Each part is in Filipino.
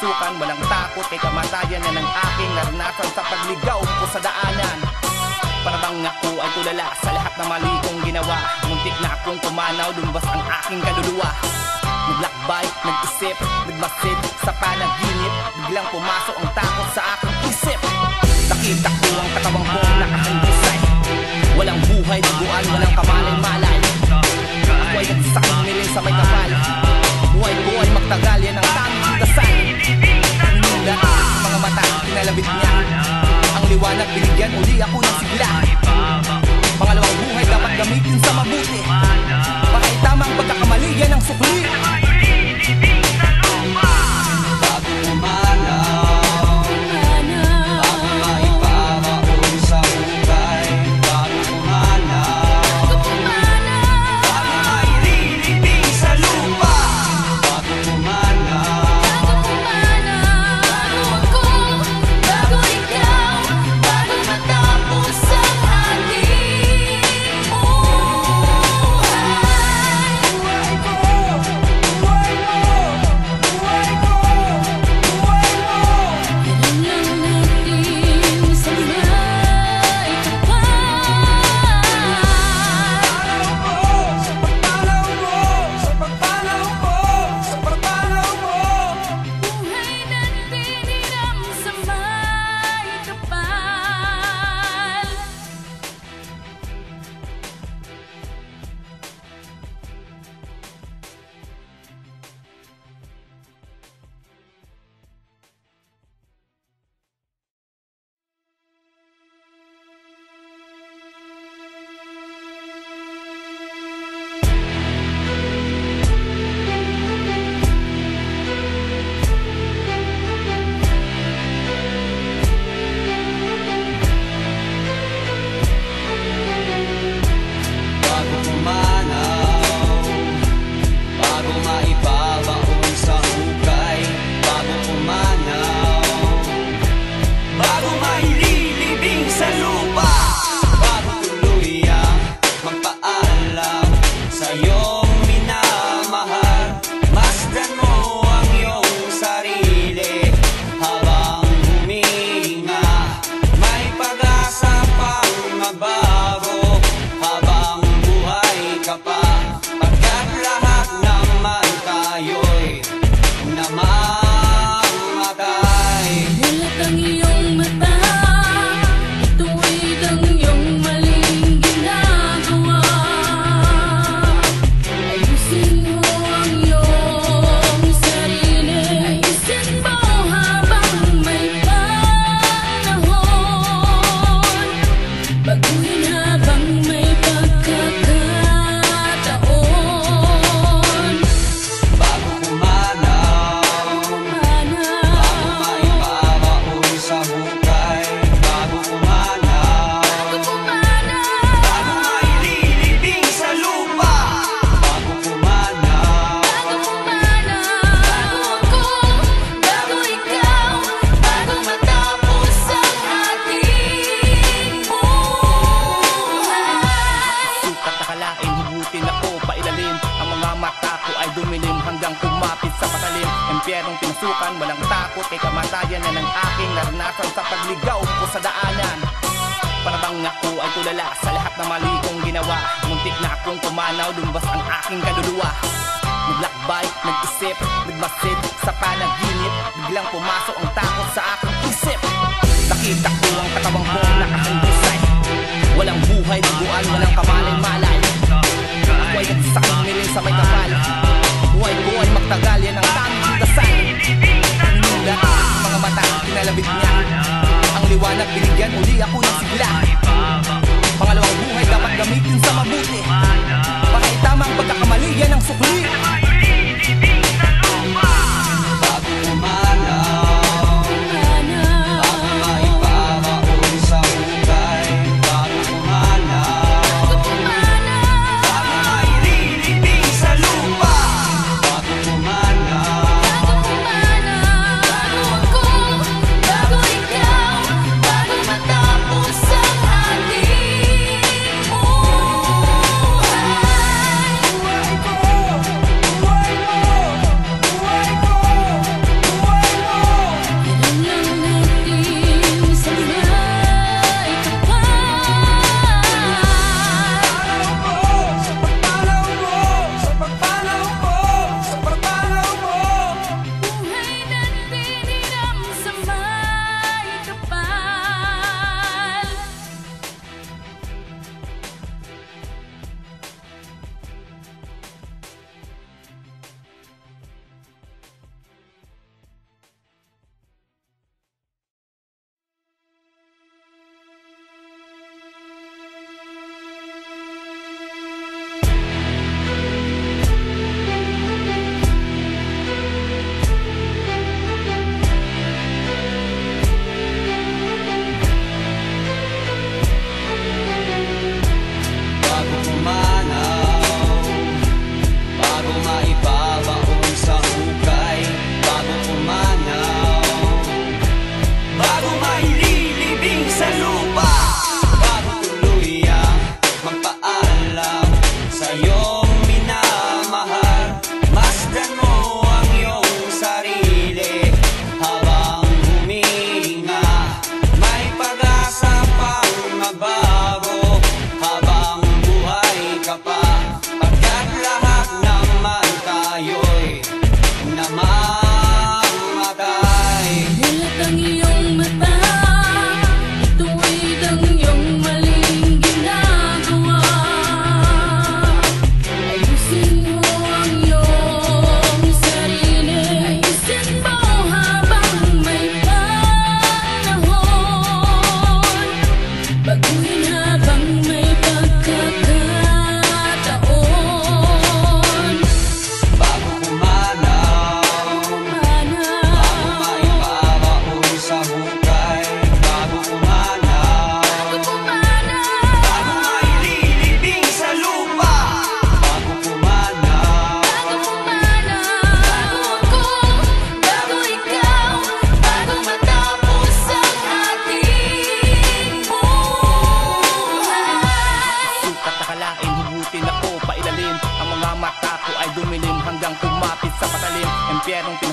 pinasukan, walang takot kay kamatayan na ng aking naranasan sa pagligaw ko sa daanan. Para bang ako ay tulala sa lahat ng mali kong ginawa. Muntik na akong pumanaw, lumabas ang aking kaluluwa. Naglakbay, nag-isip, nagmasid sa panaginip. Biglang pumasok ang takot sa aking isip. Nakita ko ang katawang kong nakahandisay. Walang buhay, duguan, walang kamalay-malay. Ako ay nagsakang nilin sa may kapal. Buhay ko ay magtagal, yan ang tanging dasal. Ninila ang mga mata, kinalabit niya. Ang liwanag, binigyan uli ako ng sigla. Pangalawang buhay dapat gamitin sa mabuti. Baka tamang pagkakamali, yan ang sukli. Pinasukan, walang takot kay kamatayan na ng aking naranasan sa pagligaw ko sa daanan. Para bang ako ay tulala sa lahat ng mali kong ginawa. Muntik na akong pumanaw, lumabas ang aking kaluluwa. Naglakbay, nag-isip, nagmasid sa panaginip. Biglang pumasok ang takot sa aking isip. Nakita ko ang katawang kong nakahandisay. Walang buhay, duguan, walang kamalay-malay. Ako ay nagsakang nilin sa may kapal. Buhay ko ay magtagal, yan ang tanging dasal. Ninila ang mga mata, kinalabit niya. Ang liwanag, binigyan uli ako ng sigla. Pangalawang buhay dapat gamitin sa mabuti. Baka tamang pagkakamali, yan ang sukli.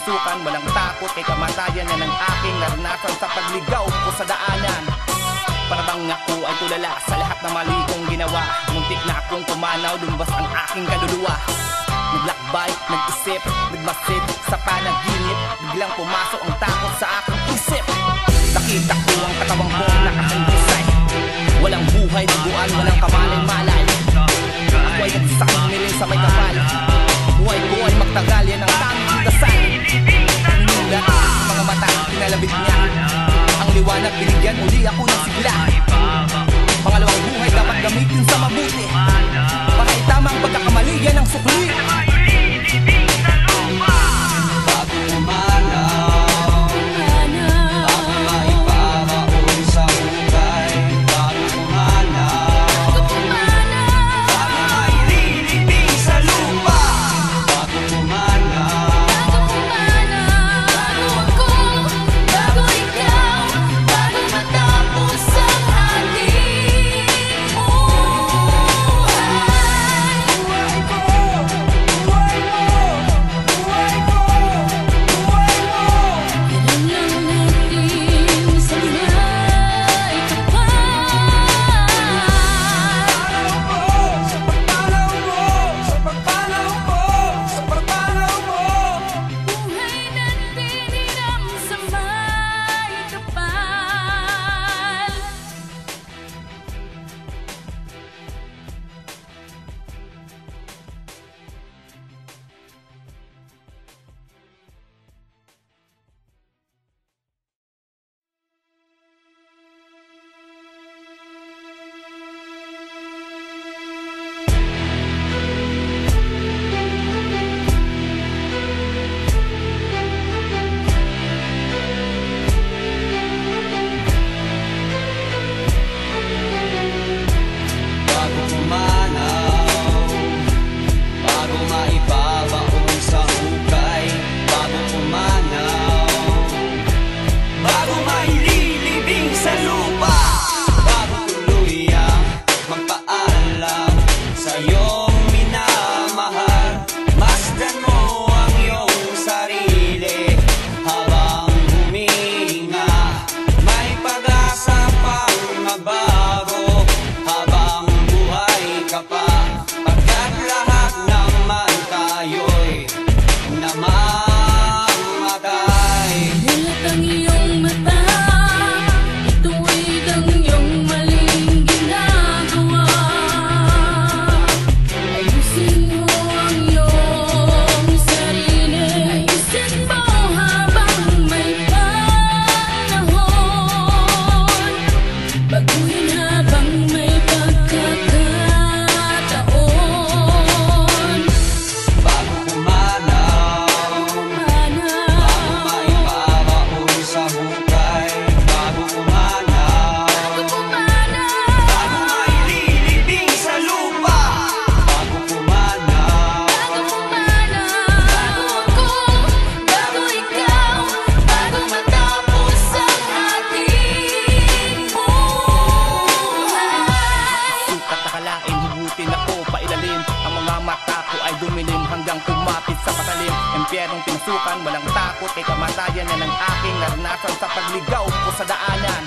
pinasukan, walang takot kay kamatayan yan ang aking naranasan sa pagligaw ko sa daanan. Para bang ako ay tulala sa lahat ng mali kong ginawa. Muntik na akong pumanaw, lumabas ang aking kaluluwa. Naglakbay, nag-isip, nagmasid sa panaginip. Biglang pumasok ang takot sa aking isip. Nakita ko ang katawang kong nakahandisay. Walang buhay, duguan, walang kamalay-malay. Ako ay nagsakang nilin sa may kapal. Buhay ko ay magtagal, yan ang tanging dasal. Ninulat ang mga mata, pinalabit niya. Ang liwanag, binigyan uli ako ng sigla. Pangalawang buhay dapat gamitin sa mabuti. Para itamang pagkakamali, yan ang sukli. Impyernong pinasukan, walang takot kay kamatayan yan ang aking naranasan sa pagligaw ko sa daanan.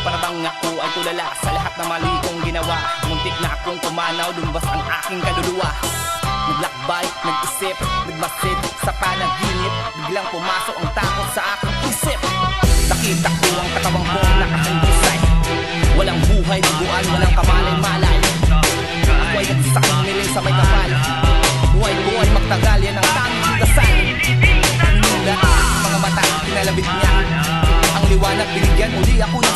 Para bang ako ay tulala sa lahat ng mali kong ginawa. Muntik na akong pumanaw, lumabas ang aking kaluluwa. Naglakbay, nag-isip, nagmasid sa panaginip. Biglang pumasok ang takot sa aking isip. Nakita ko ang katawang kong nakahandisay. Walang buhay, duguan, walang kamalay-malay. Ako ay nagsakang nilin sa may kapal. Buhay ko ay magtagal, yan ang tanging dasal. Ninulat ang mga mata, pinalabit niya. Ang liwanag, binigyan uli ako ng